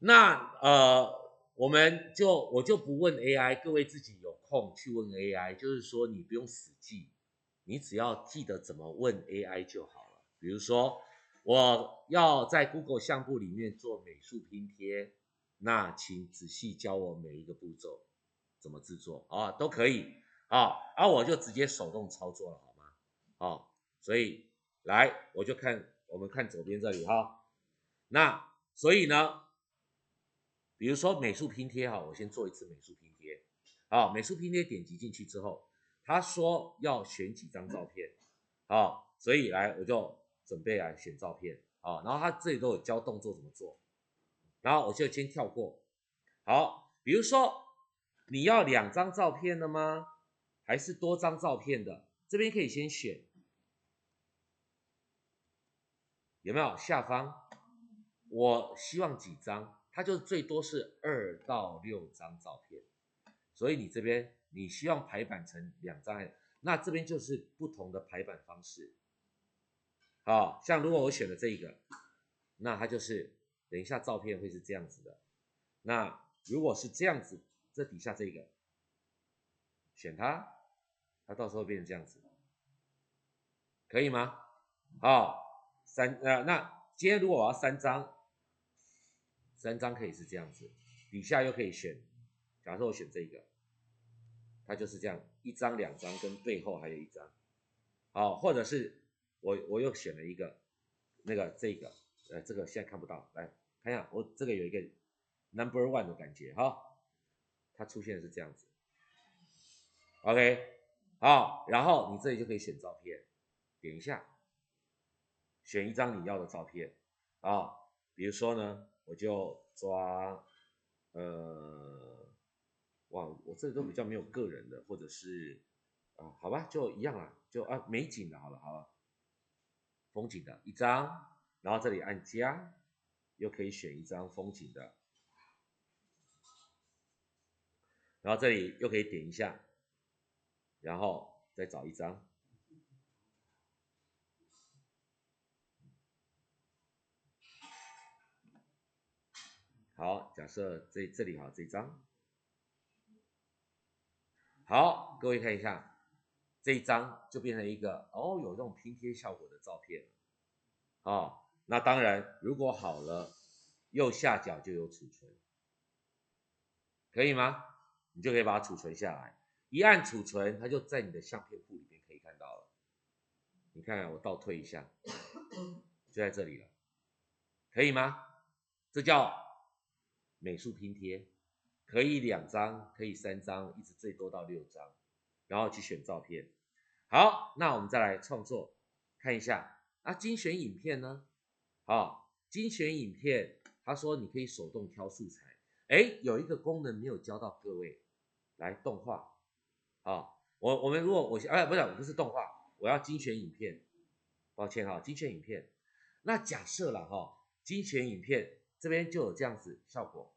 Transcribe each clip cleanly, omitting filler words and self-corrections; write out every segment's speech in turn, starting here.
那我就不问 AI， 各位自己有空去问 AI， 就是说你不用死记，你只要记得怎么问 AI 就好了。比如说我要在 Google 相簿里面做美术拼贴，那请仔细教我每一个步骤怎么制作啊，都可以啊，我就直接手动操作了，好吗？所以来我们看左边这里哈，那所以呢，比如说美术拼贴哈，我先做一次美术拼贴，美术拼贴点击进去之后，他说要选几张照片，所以来我就准备来选照片然后他这里都有教动作怎么做，然后我就先跳过，好，比如说你要2张照片的吗？还是多张照片的？这边可以先选，有没有下方？我希望几张，它就最多是2到6张照片，所以你这边你希望排版成2张，那这边就是不同的排版方式。像如果我选了这个，那它就是等一下照片会是这样子的。那如果是这样子，这底下这个选它，它到时候变成这样子，可以吗？那今天如果我要3张可以是这样子，底下又可以选，假设我选这个，它就是这样，1张、2张跟背后还有1张，或者是我又选了一个这个，这个现在看不到，来看一下，我这个有一个 number 1的感觉它出现的是这样子 ，OK， 然后你这里就可以选照片，点一下，选一张你要的照片比如说呢，我就抓我这里都比较没有个人的，或者是好吧，就一样啦，就美景的好了，风景的1张，然后这里按加，又可以选1张风景的，然后这里又可以点一下，然后再找1张。好，假设这里这张，好，各位看一下，这一张就变成一个有这种拼贴效果的照片那当然，如果好了，右下角就有储存，可以吗？你就可以把它储存下来，一按储存，它就在你的相片库里面可以看到了。你看，我倒退一下，就在这里了，可以吗？这叫美术拼贴，可以2张，可以3张，一直最多到6张，然后去选照片。好，那我们再来创作，看一下精选影片呢？精选影片，他说你可以手动挑素材，有一个功能没有教到各位，来动画我们如果不是动画，我要精选影片，抱歉精选影片，那假设了精选影片这边就有这样子效果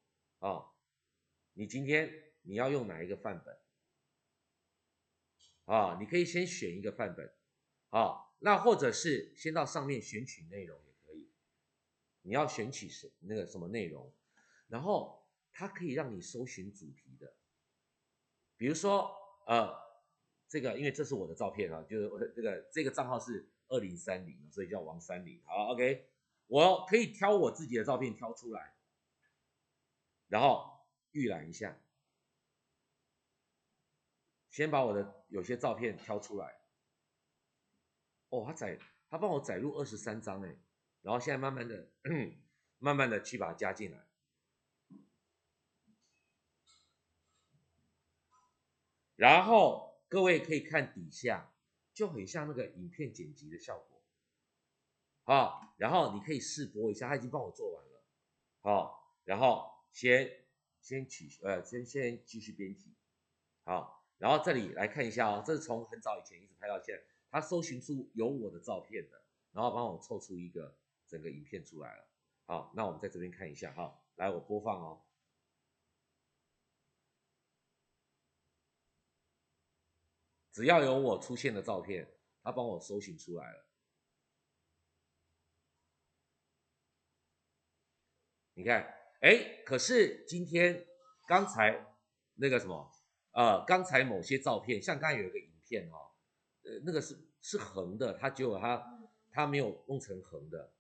你今天你要用哪一个范本你可以先选一个范本那或者是先到上面选取内容也可以，你要选取那个什么内容，然后它可以让你搜寻主题的，比如说这个因为这是我的照片就是这个账号是2030，所以叫王30，好 OK， 我可以挑我自己的照片挑出来，然后预览一下，先把我的有些照片挑出来，他帮我载入23张然后现在慢慢的慢慢的去把它加进来，然后各位可以看底下，就很像那个影片剪辑的效果然后你可以试播一下，他已经帮我做完了然后先继续编辑然后这里来看一下这是从很早以前一直拍到现在，他搜寻出有我的照片的，然后帮我凑出一个整个影片出来了。好，那我们在这边看一下来我播放只要有我出现的照片，他帮我搜寻出来了。你看，哎，可是今天刚才那个什么，刚才某些照片，像刚才有一个影片哦，那个是横的，结果它没有弄成横的，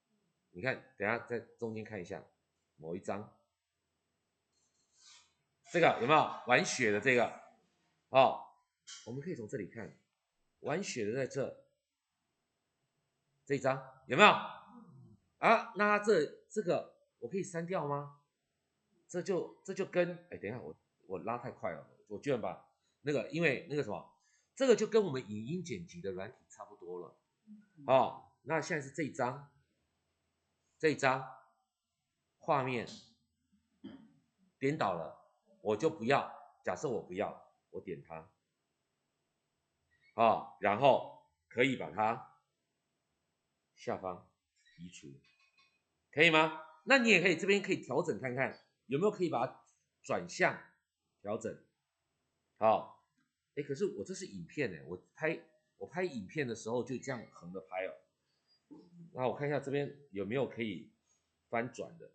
你看，等一下在中间看一下某一张，这个有没有玩雪的这个？哦，我们可以从这里看，玩雪的在这一张有没有？啊，那这个我可以删掉吗？这就跟等一下我拉太快了，我居然把那个因为那个什么，这个就跟我们影音剪辑的软体差不多了。哦，那现在是这一张画面颠倒了，我就不要，假设我不要，我点它，然后可以把它下方移除，可以吗？那你也可以这边可以调整看看有没有可以把它转向调整。好，可是我这是影片我拍影片的时候就这样横着拍哦。那我看一下这边有没有可以翻转的，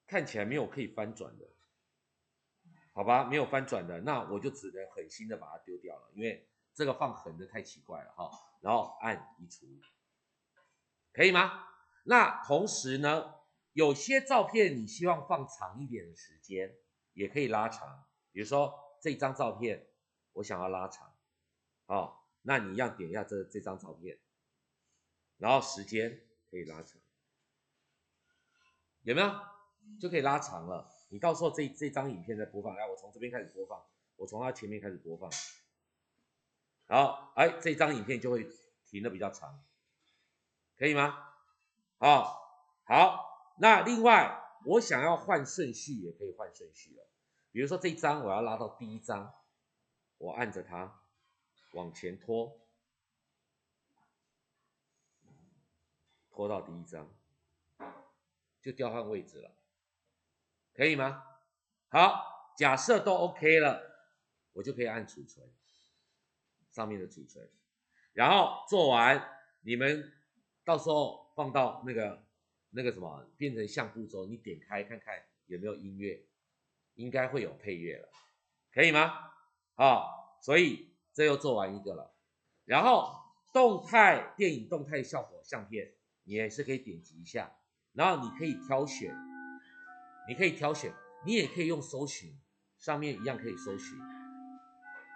看起来没有可以翻转的，好吧，没有翻转的，那我就只能狠心的把它丢掉了，因为这个放横的太奇怪了哈。然后按移除，可以吗？那同时呢，有些照片你希望放长一点的时间，也可以拉长。比如说这张照片，我想要拉长，那你一样点一下这张照片，然后时间可以拉长，有没有？就可以拉长了。你到时候这张影片再播放，来，我从这边开始播放，我从它前面开始播放，好，这张影片就会停的比较长，可以吗？好，那另外我想要换顺序也可以换顺序了，比如说这一张我要拉到第一张，我按着它往前拖到第一张，就调换位置了，可以吗？好，假设都 OK 了，我就可以按储存，上面的储存，然后做完，你们到时候放到那个什么变成相簿之后，你点开看看有没有音乐，应该会有配乐了，可以吗？所以这又做完一个了，然后电影动态效果相片，你也是可以点击一下，然后你可以挑选，你也可以用搜寻，上面一样可以搜寻，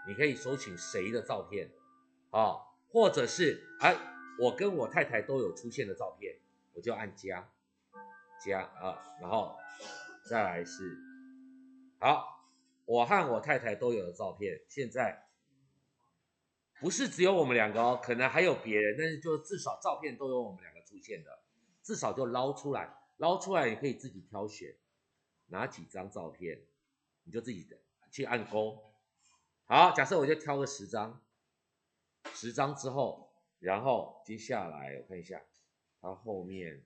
你可以搜寻谁的照片或者是我跟我太太都有出现的照片，我就按加然后再来是好，我和我太太都有的照片，现在不是只有我们两个哦，可能还有别人，但是就至少照片都有我们两个出现的，至少就捞出来也可以自己挑选哪几张照片，你就自己去按勾。好，假设我就挑个10张之后，然后接下来我看一下它后面，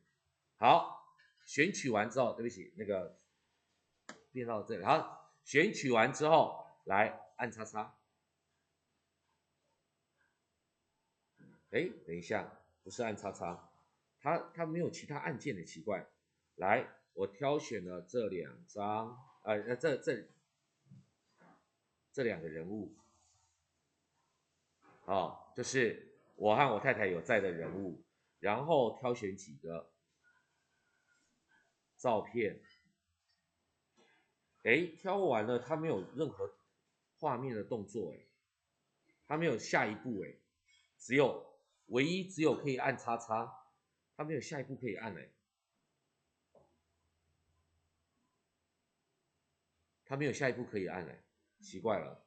好，选取完之后，对不起，那个变到这里，好，选取完之后来按叉叉。等一下，不是按叉叉，它没有其他按键的，奇怪。来，我挑选了这2张，这2个人物，就是我和我太太有在的人物，然后挑选几个照片，挑完了，它没有任何画面的动作，它没有下一步，唯一只有可以按叉叉，它没有下一步可以按，它没有下一步可以按，奇怪了。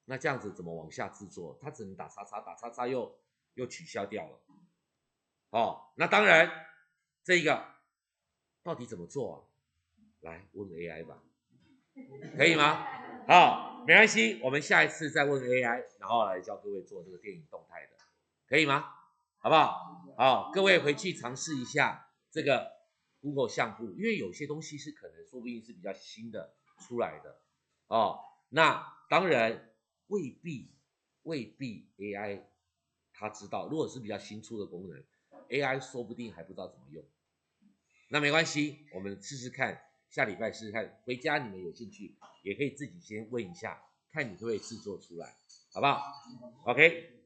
那这样子怎么往下制作？它只能打叉叉，打叉叉又取消掉了。那当然，这个到底怎么做啊？来问 AI 吧，可以吗？没关系，我们下一次再问 AI，然后来教各位做这个电影动态的，可以吗？好不好？各位回去尝试一下这个 Google 相簿，因为有些东西是可能说不定是比较新的出来的那当然未必 AI 它知道，如果是比较新出的功能， AI 说不定还不知道怎么用。那没关系，我们试试看，下礼拜试试看，回家你们有兴趣也可以自己先问一下，看你可不可以制作出来，好不好 ？OK。